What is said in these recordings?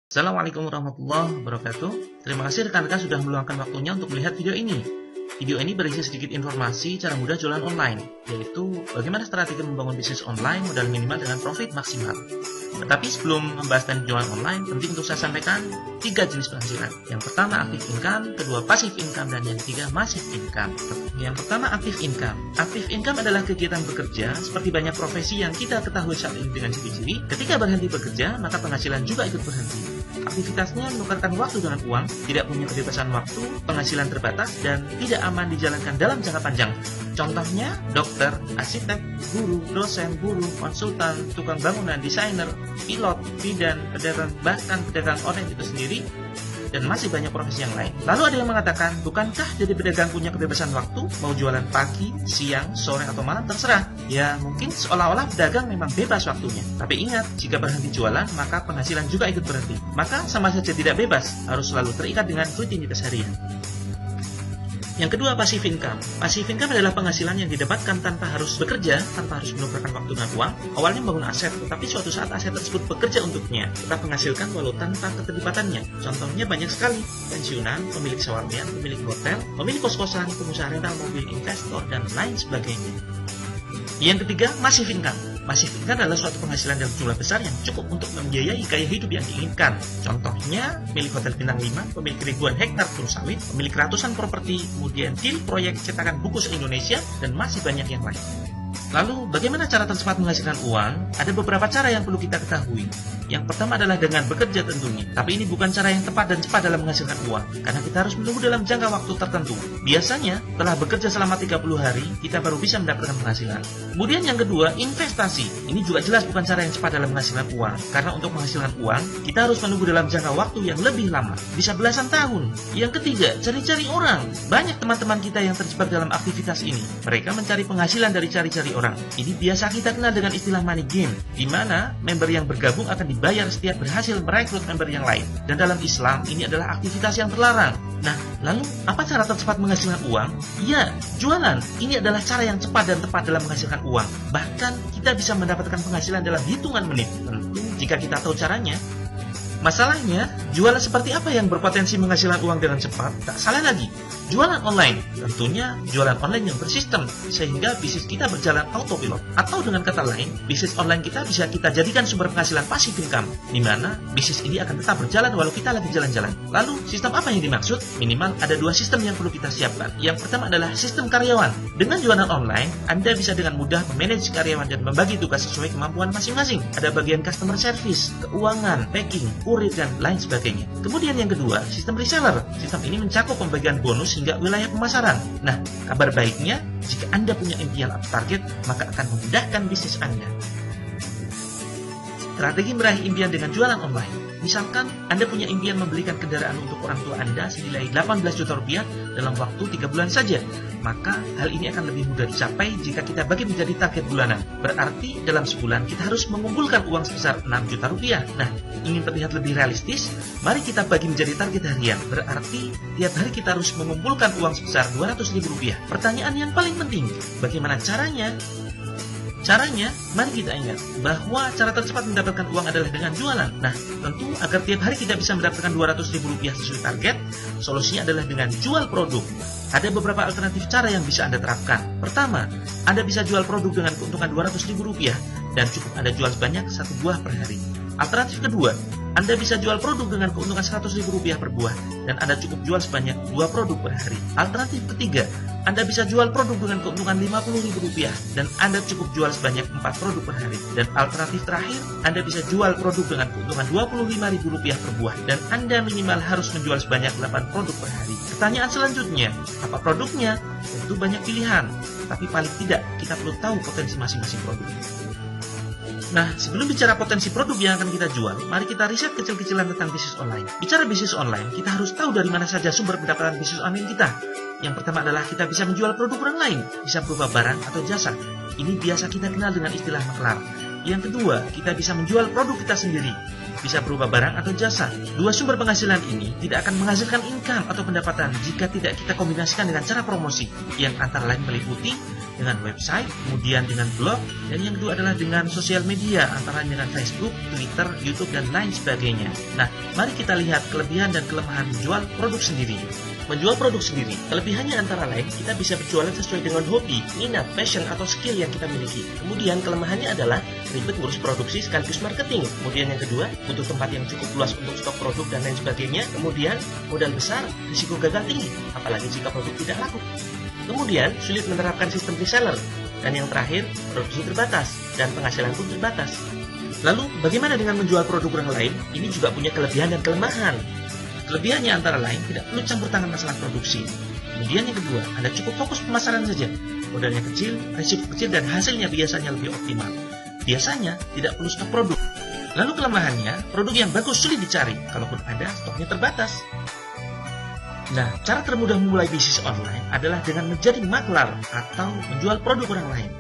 Assalamualaikum warahmatullahi wabarakatuh. Terima kasih rekan-rekan sudah meluangkan waktunya untuk melihat video ini. Video ini berisi sedikit informasi cara mudah jualan online, yaitu bagaimana strategi membangun bisnis online modal minimal dengan profit maksimal. Tetapi sebelum membahas teknik jualan online, penting untuk saya sampaikan 3 jenis penghasilan. Yang pertama active income, kedua passive income, dan yang ketiga massive income. Yang pertama active income. Active income adalah kegiatan bekerja seperti banyak profesi yang kita ketahui saat ini dengan ciri-ciri. Ketika berhenti bekerja, maka penghasilan juga ikut berhenti. Aktivitasnya menukarkan waktu dengan uang, tidak punya kebebasan waktu, penghasilan terbatas, dan tidak aman dijalankan dalam jangka panjang. Contohnya, dokter, arsitek, guru, dosen, buruh, konsultan, tukang bangunan, desainer, pilot, bidan, pedagang, bahkan pedagang online itu sendiri, dan masih banyak profesi yang lain. Lalu ada yang mengatakan, bukankah jadi pedagang punya kebebasan waktu, mau jualan pagi, siang, sore, atau malam, terserah. Ya, mungkin seolah-olah pedagang memang bebas waktunya. Tapi ingat, jika berhenti jualan, maka penghasilan juga ikut berhenti. Maka sama saja tidak bebas, harus selalu terikat dengan rutinitas harian. Yang kedua, passive income. Passive income adalah penghasilan yang didapatkan tanpa harus bekerja, tanpa harus menukarkan waktu dengan uang. Awalnya membangun aset, tetapi suatu saat aset tersebut bekerja untuknya, tetap menghasilkan walau tanpa keterlibatannya. Contohnya banyak sekali, pensiunan, pemilik sewa-hunian, pemilik hotel, pemilik kos-kosan, pengusaha rental mobil, investor, dan lain sebagainya. Yang ketiga, massive income. Massive income adalah suatu penghasilan dalam jumlah besar yang cukup untuk membiayai gaya hidup yang diinginkan. Contohnya, milik hotel bintang 5, pemilik ribuan hektar kebun sawit, pemilik ratusan properti, kemudian deal proyek cetakan buku se-Indonesia, dan masih banyak yang lain. Lalu, bagaimana cara tercepat menghasilkan uang? Ada beberapa cara yang perlu kita ketahui. Yang pertama adalah dengan bekerja tentunya. Tapi ini bukan cara yang tepat dan cepat dalam menghasilkan uang, karena kita harus menunggu dalam jangka waktu tertentu. Biasanya, setelah bekerja selama 30 hari, kita baru bisa mendapatkan penghasilan. Kemudian yang kedua, investasi. Ini juga jelas bukan cara yang cepat dalam menghasilkan uang, karena untuk menghasilkan uang, kita harus menunggu dalam jangka waktu yang lebih lama, bisa belasan tahun. Yang ketiga, cari-cari orang. Banyak teman-teman kita yang terjebak dalam aktivitas ini. Mereka mencari penghasilan dari cari-cari orang. Ini biasa kita kenal dengan istilah money game, di mana member yang bergabung akan dibayar setiap berhasil merekrut member yang lain. Dan dalam Islam, ini adalah aktivitas yang terlarang. Nah, lalu apa cara tercepat menghasilkan uang? Ya, jualan. Ini adalah cara yang cepat dan tepat dalam menghasilkan uang. Bahkan kita bisa mendapatkan penghasilan dalam hitungan menit. Tentu jika kita tahu caranya. Masalahnya, jualan seperti apa yang berpotensi menghasilkan uang dengan cepat? Tak salah lagi, jualan online. Tentunya jualan online yang bersistem, sehingga bisnis kita berjalan autopilot. Atau dengan kata lain, bisnis online kita bisa kita jadikan sumber penghasilan passive income, di mana bisnis ini akan tetap berjalan walau kita lagi jalan-jalan. Lalu, sistem apa yang dimaksud? Minimal ada 2 sistem yang perlu kita siapkan. Yang pertama adalah sistem karyawan. Dengan jualan online, Anda bisa dengan mudah memanage karyawan dan membagi tugas sesuai kemampuan masing-masing. Ada bagian customer service, keuangan, packing, kurir, dan lain sebagainya. Kemudian yang kedua, sistem reseller. Sistem ini mencakup pembagian bonus hingga wilayah pemasaran. Nah, kabar baiknya, jika Anda punya impian atau target, maka akan memudahkan bisnis Anda. Strategi meraih impian dengan jualan online. Misalkan, Anda punya impian membelikan kendaraan untuk orang tua Anda senilai 18 juta rupiah dalam waktu 3 bulan saja. Maka, hal ini akan lebih mudah dicapai jika kita bagi menjadi target bulanan. Berarti, dalam sebulan kita harus mengumpulkan uang sebesar 6 juta rupiah. Nah, ingin terlihat lebih realistis, mari kita bagi menjadi target harian. Berarti, tiap hari kita harus mengumpulkan uang sebesar 200 ribu rupiah. Pertanyaan yang paling penting, bagaimana caranya? Caranya, mari kita ingat bahwa cara tercepat mendapatkan uang adalah dengan jualan. Nah, tentu agar tiap hari kita bisa mendapatkan 200 ribu rupiah sesuai target, solusinya adalah dengan jual produk. Ada beberapa alternatif cara yang bisa Anda terapkan. Pertama, Anda bisa jual produk dengan keuntungan 200 ribu rupiah dan cukup Anda jual sebanyak 1 buah per hari. Alternatif kedua, Anda bisa jual produk dengan keuntungan 100 ribu rupiah per buah dan Anda cukup jual sebanyak 2 produk per hari. Alternatif ketiga, Anda bisa jual produk dengan keuntungan 50 ribu rupiah dan Anda cukup jual sebanyak 4 produk per hari. Dan alternatif terakhir, Anda bisa jual produk dengan keuntungan 25 ribu rupiah per buah dan Anda minimal harus menjual sebanyak 8 produk per hari. Pertanyaan selanjutnya, apa produknya? Tentu banyak pilihan, tapi paling tidak kita perlu tahu potensi masing-masing produk. Nah, sebelum bicara potensi produk yang akan kita jual, mari kita riset kecil-kecilan tentang bisnis online. Bicara bisnis online, kita harus tahu dari mana saja sumber pendapatan bisnis online kita. Yang pertama adalah kita bisa menjual produk orang lain, bisa berupa barang atau jasa. Ini biasa kita kenal dengan istilah maklar. Yang kedua, kita bisa menjual produk kita sendiri, bisa berupa barang atau jasa. Dua sumber penghasilan ini tidak akan menghasilkan income atau pendapatan jika tidak kita kombinasikan dengan cara promosi, yang antara lain meliputi dengan website, kemudian dengan blog, dan yang kedua adalah dengan sosial media, antara lain dengan Facebook, Twitter, YouTube, dan lain sebagainya. Nah, mari kita lihat kelebihan dan kelemahan menjual produk sendiri. Menjual produk sendiri, kelebihannya antara lain kita bisa berjualan sesuai dengan hobi, minat, passion, atau skill yang kita miliki. Kemudian kelemahannya adalah ribet ngurus produksi sekaligus marketing. Kemudian yang kedua, butuh tempat yang cukup luas untuk stok produk dan lain sebagainya. Kemudian modal besar, risiko gagal tinggi, apalagi jika produk tidak laku. Kemudian sulit menerapkan sistem reseller. Dan yang terakhir, produksi terbatas dan penghasilan pun terbatas. Lalu, bagaimana dengan menjual produk orang lain? Ini juga punya kelebihan dan kelemahan. Kelebihannya antara lain tidak perlu campur tangan masalah produksi. Kemudian yang kedua, Anda cukup fokus pemasaran saja. Modalnya kecil, risiko kecil, dan hasilnya biasanya lebih optimal. Biasanya tidak perlu stok produk. Lalu kelemahannya, produk yang bagus sulit dicari, kalaupun ada, stoknya terbatas. Nah, cara termudah memulai bisnis online adalah dengan menjadi maklar atau menjual produk orang lain.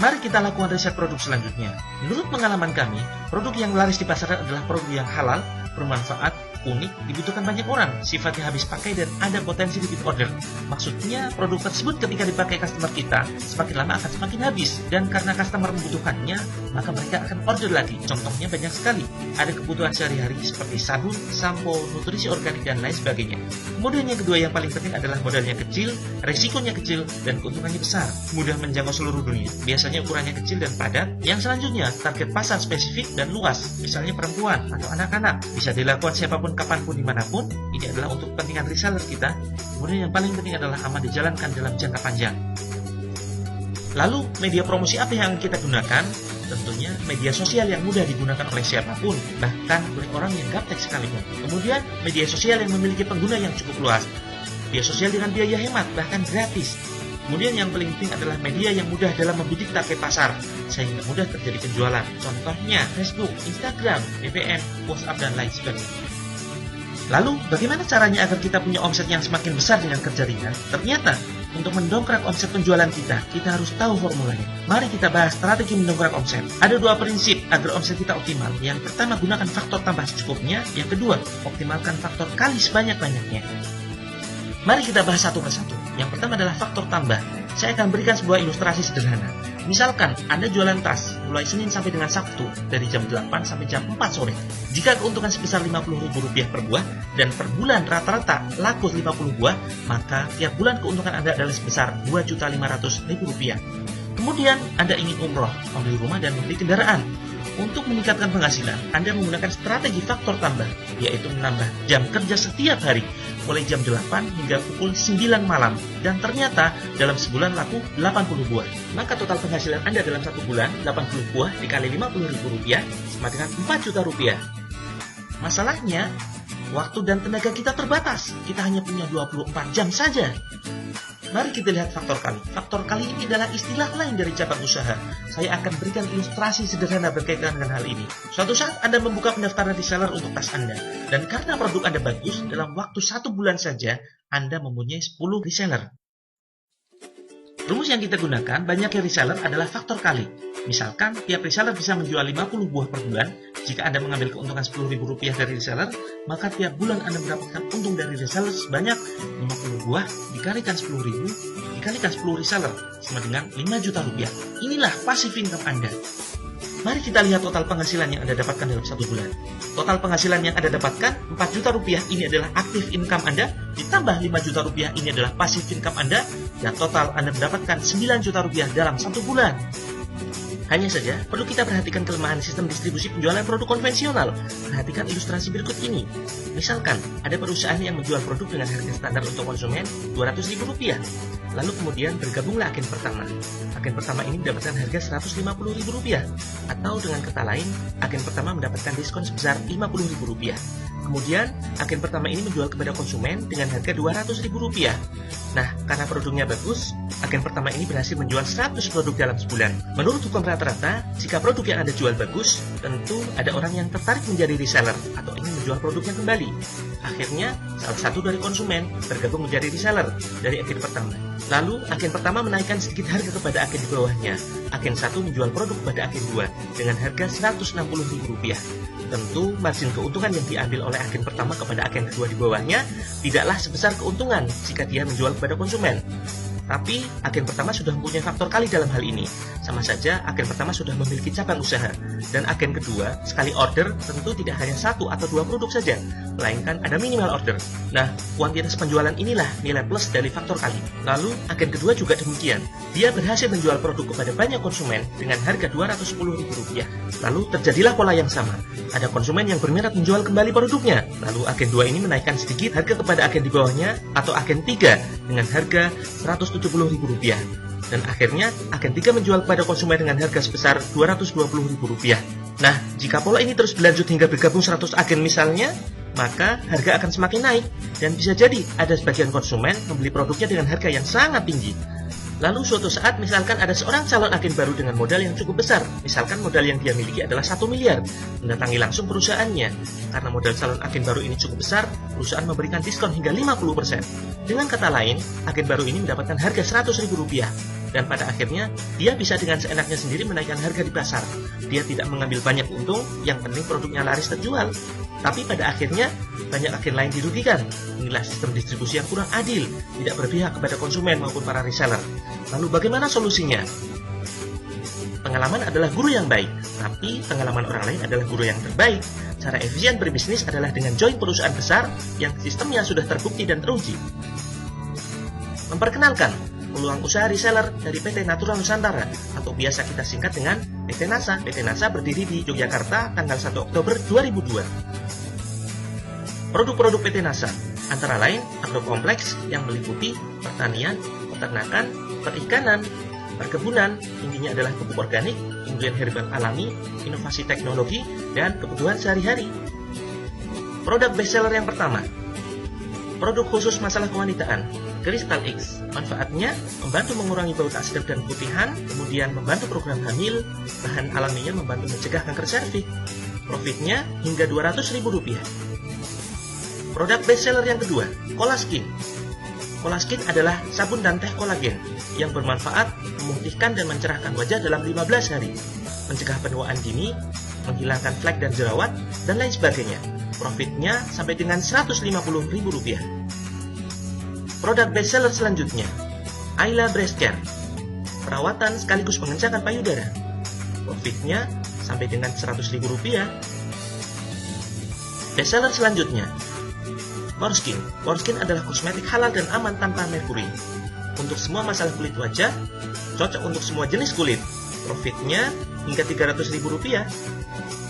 Mari kita lakukan riset produk selanjutnya. Menurut pengalaman kami, produk yang laris di pasaran adalah produk yang halal, bermanfaat, unik, dibutuhkan banyak orang, sifatnya habis pakai, dan ada potensi repeat order. Maksudnya, produk tersebut ketika dipakai customer kita, semakin lama akan semakin habis. Dan karena customer membutuhkannya, maka mereka akan order lagi. Contohnya banyak sekali. Ada kebutuhan sehari-hari seperti sabun, sampo, nutrisi organik, dan lain sebagainya. Kemudian yang kedua yang paling penting adalah modalnya kecil, risikonya kecil, dan keuntungannya besar. Mudah menjangkau seluruh dunia. Biasanya ukurannya kecil dan padat. Yang selanjutnya, target pasar spesifik dan luas. Misalnya perempuan atau anak-anak. Bisa dilakukan siapapun, kapanpun, dimanapun. Ini adalah untuk kepentingan reseller kita. Kemudian yang paling penting adalah aman dijalankan dalam jangka panjang. Lalu media promosi apa yang kita gunakan? Tentunya media sosial yang mudah digunakan oleh siapapun, bahkan oleh orang yang gaptek sekalipun. Kemudian media sosial yang memiliki pengguna yang cukup luas. Media sosial dengan biaya hemat, bahkan gratis. Kemudian yang paling penting adalah media yang mudah dalam membidik target pasar, sehingga mudah terjadi penjualan. Contohnya Facebook, Instagram, BBM, WhatsApp, dan lain sebagainya. Lalu, bagaimana caranya agar kita punya omset yang semakin besar dengan kerja ringan? Ternyata, untuk mendongkrak omset penjualan kita harus tahu formulanya. Mari kita bahas strategi mendongkrak omset. Ada dua prinsip agar omset kita optimal. Yang pertama, gunakan faktor tambah secukupnya. Yang kedua, optimalkan faktor kali sebanyak-banyaknya. Mari kita bahas satu persatu. Yang pertama adalah faktor tambah. Saya akan berikan sebuah ilustrasi sederhana. Misalkan Anda jualan tas mulai Senin sampai dengan Sabtu dari jam 8 sampai jam 4 sore. Jika keuntungan sebesar Rp50.000 per buah dan per bulan rata-rata laku 50 buah, maka tiap bulan keuntungan Anda adalah sebesar Rp2.500.000. Kemudian Anda ingin umroh, membeli rumah, dan membeli kendaraan. Untuk meningkatkan penghasilan, Anda menggunakan strategi faktor tambah, yaitu menambah jam kerja setiap hari, mulai jam 8 hingga pukul 9 malam. Dan ternyata dalam sebulan laku 80 buah. Maka total penghasilan Anda dalam satu bulan, 80 buah dikali Rp50.000 sama dengan Rp4 juta. Masalahnya, waktu dan tenaga kita terbatas. Kita hanya punya 24 jam saja. Mari kita lihat faktor kali. Faktor kali ini adalah istilah lain dari cabang usaha. Saya akan berikan ilustrasi sederhana berkaitan dengan hal ini. Suatu saat Anda membuka pendaftaran reseller untuk tas Anda. Dan karena produk Anda bagus, dalam waktu 1 bulan saja, Anda mempunyai 10 reseller. Rumus yang kita gunakan banyaknya reseller adalah faktor kali. Misalkan, tiap reseller bisa menjual 50 buah per bulan. Jika Anda mengambil keuntungan Rp10.000 dari reseller, maka tiap bulan Anda mendapatkan untung dari reseller sebanyak 50 buah dikalikan 10.000 dikalikan 10 reseller sama dengan Rp5 juta. Inilah passive income Anda. Mari kita lihat total penghasilan yang Anda dapatkan dalam 1 bulan. Total penghasilan yang Anda dapatkan Rp4 juta ini adalah active income Anda, ditambah Rp5 juta ini adalah passive income Anda, dan total Anda mendapatkan Rp9 juta dalam 1 bulan. Hanya saja, perlu kita perhatikan kelemahan sistem distribusi penjualan produk konvensional. Perhatikan ilustrasi berikut ini. Misalkan, ada perusahaan yang menjual produk dengan harga standar untuk konsumen Rp200.000. Lalu kemudian bergabunglah agen pertama. Agen pertama ini mendapatkan harga Rp150.000. Atau dengan kata lain, agen pertama mendapatkan diskon sebesar Rp50.000. Kemudian, agen pertama ini menjual kepada konsumen dengan harga Rp200.000. Nah, karena produknya bagus, agen pertama ini berhasil menjual 100 produk dalam sebulan. Menurut hukum rata-rata, jika produk yang Anda jual bagus, tentu ada orang yang tertarik menjadi reseller atau ingin menjual produknya kembali. Akhirnya, salah satu dari konsumen bergabung menjadi reseller dari agen pertama. Lalu, agen pertama menaikkan sedikit harga kepada agen di bawahnya. Agen 1 menjual produk kepada agen 2 dengan harga Rp160.000. Tentu, margin keuntungan yang diambil oleh agen pertama kepada agen kedua di bawahnya tidaklah sebesar keuntungan jika dia menjual kepada konsumen. Tapi agen pertama sudah mempunyai faktor kali dalam hal ini. Sama saja agen pertama sudah memiliki cabang usaha. Dan agen kedua, sekali order tentu tidak hanya 1 atau 2 produk saja, melainkan ada minimal order. Nah, kuantitas penjualan inilah nilai plus dari faktor kali. Lalu, agen kedua juga demikian. Dia berhasil menjual produk kepada banyak konsumen dengan harga Rp210.000. Lalu terjadilah pola yang sama. Ada konsumen yang berminat menjual kembali produknya. Lalu agen 2 ini menaikkan sedikit harga kepada agen di bawahnya atau agen 3 dengan harga Rp170.000. Dan akhirnya agen 3 menjual kepada konsumen dengan harga sebesar Rp220.000. Nah, jika pola ini terus berlanjut hingga bergabung 100 agen misalnya, maka harga akan semakin naik dan bisa jadi ada sebagian konsumen membeli produknya dengan harga yang sangat tinggi. Lalu suatu saat misalkan ada seorang calon agen baru dengan modal yang cukup besar, misalkan modal yang dia miliki adalah 1 miliar, mendatangi langsung perusahaannya. Karena modal calon agen baru ini cukup besar, perusahaan memberikan diskon hingga 50%. Dengan kata lain, agen baru ini mendapatkan harga Rp100.000. Dan pada akhirnya, dia bisa dengan seenaknya sendiri menaikkan harga di pasar. Dia tidak mengambil banyak untung, yang penting produknya laris terjual. Tapi pada akhirnya, banyak agen lain dirugikan. Inilah sistem distribusi yang kurang adil, tidak berpihak kepada konsumen maupun para reseller. Lalu bagaimana solusinya? Pengalaman adalah guru yang baik, tapi pengalaman orang lain adalah guru yang terbaik. Cara efisien berbisnis adalah dengan join perusahaan besar yang sistemnya sudah terbukti dan teruji. Memperkenalkan peluang usaha reseller dari PT Natural Nusantara atau biasa kita singkat dengan PT NASA. PT NASA berdiri di Yogyakarta tanggal 1 Oktober 2002. Produk-produk PT NASA antara lain agrokompleks yang meliputi pertanian, peternakan, perikanan, perkebunan, intinya adalah pupuk organik, kemudian herbal alami, inovasi teknologi, dan kebutuhan sehari-hari. Produk bestseller yang pertama, produk khusus masalah kewanitaan, Crystal X. Manfaatnya membantu mengurangi bau tak sedap dan putihan, kemudian membantu program hamil, bahan alaminya membantu mencegah kanker serviks. Profitnya hingga Rp200.000. Produk bestseller yang kedua, Colaskin. Colaskin adalah sabun dan teh kolagen yang bermanfaat memutihkan dan mencerahkan wajah dalam 15 hari, mencegah penuaan dini, menghilangkan flek dan jerawat, dan lain sebagainya. Profitnya sampai dengan Rp150.000. Produk bestseller selanjutnya, Ayla Breast Care, perawatan sekaligus pengencakan payudara. Profitnya sampai dengan Rp100.000. Bestseller selanjutnya, Poreskin. Poreskin adalah kosmetik halal dan aman tanpa merkuri. Untuk semua masalah kulit wajah, cocok untuk semua jenis kulit. Profitnya hingga Rp300.000.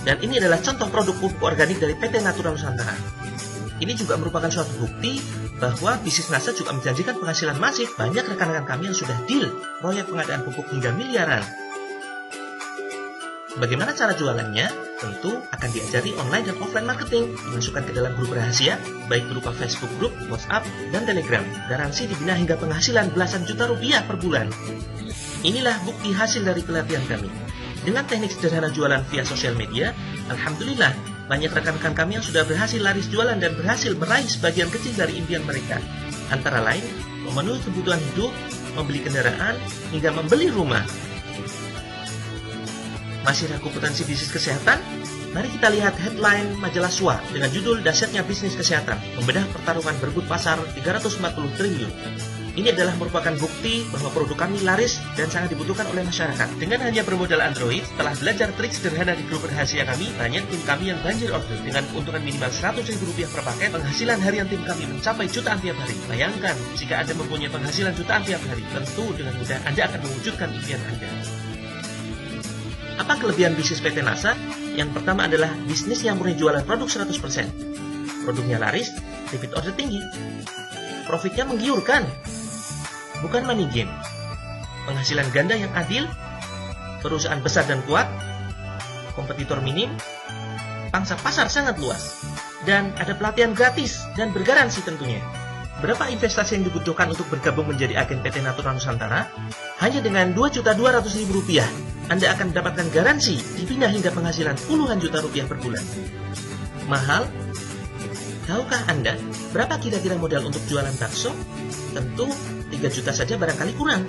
Dan ini adalah contoh produk pupuk organik dari PT Natural Nusantara. Ini juga merupakan suatu bukti bahwa bisnis NASA juga menjanjikan penghasilan masif. Banyak rekan-rekan kami yang sudah deal proyek pengadaan pupuk hingga miliaran. Bagaimana cara jualannya? Tentu akan diajari online dan offline marketing, dimasukkan ke dalam grup rahasia, baik berupa Facebook Group, WhatsApp, dan Telegram. Garansi dibina hingga penghasilan belasan juta rupiah per bulan. Inilah bukti hasil dari pelatihan kami. Dengan teknik sederhana jualan via sosial media, alhamdulillah, banyak rekan-rekan kami yang sudah berhasil laris jualan dan berhasil meraih sebagian kecil dari impian mereka. Antara lain, memenuhi kebutuhan hidup, membeli kendaraan, hingga membeli rumah. Masih ragu potensi bisnis kesehatan? Mari kita lihat headline majalah SWA dengan judul Dahsyatnya Bisnis Kesehatan, membedah pertarungan berebut pasar 340 triliun. Ini adalah merupakan bukti bahwa produk kami laris dan sangat dibutuhkan oleh masyarakat. Dengan hanya bermodal Android, setelah belajar trik sederhana di grup rahasia kami, banyak tim kami yang banjir order. Dengan keuntungan minimal Rp100.000 per paket, penghasilan harian tim kami mencapai jutaan tiap hari. Bayangkan, jika Anda mempunyai penghasilan jutaan tiap hari, tentu dengan mudah Anda akan mewujudkan impian Anda. Apa kelebihan bisnis PT NASA? Yang pertama adalah bisnis yang murni jualan produk 100%. Produknya laris, repeat order tinggi. Profitnya menggiurkan. Bukan money game. Penghasilan ganda yang adil, perusahaan besar dan kuat, kompetitor minim, pangsa pasar sangat luas, dan ada pelatihan gratis dan bergaransi tentunya. Berapa investasi yang dibutuhkan untuk bergabung menjadi agen PT Natural Nusantara? Hanya dengan Rp2.200.000, Anda akan mendapatkan garansi dibina hingga penghasilan puluhan juta rupiah per bulan. Mahal? Tahukah Anda berapa kira-kira modal untuk jualan bakso? Tentu 3 juta saja barangkali kurang.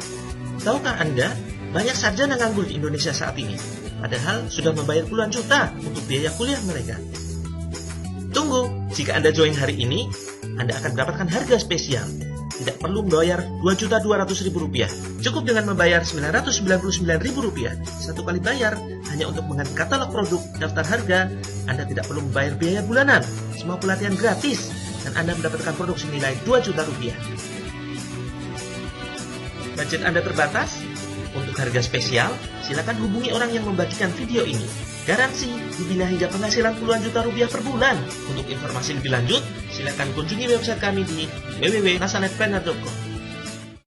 Tahukah Anda banyak sarjana nganggur di Indonesia saat ini, padahal sudah membayar puluhan juta untuk biaya kuliah mereka? Tunggu, jika Anda join hari ini, Anda akan mendapatkan harga spesial. tidak perlu membayar Rp2.200.000. Cukup dengan membayar Rp999.000 satu kali bayar hanya untuk mengganti katalog produk, daftar harga. Anda tidak perlu membayar biaya bulanan. Semua pelatihan gratis dan Anda mendapatkan produk senilai Rp2 juta. Budget Anda terbatas? Untuk harga spesial, silakan hubungi orang yang membagikan video ini. Garansi dibina hingga penghasilan puluhan juta rupiah per bulan. Untuk informasi lebih lanjut, silakan kunjungi website kami di www.nasanetplanner.com.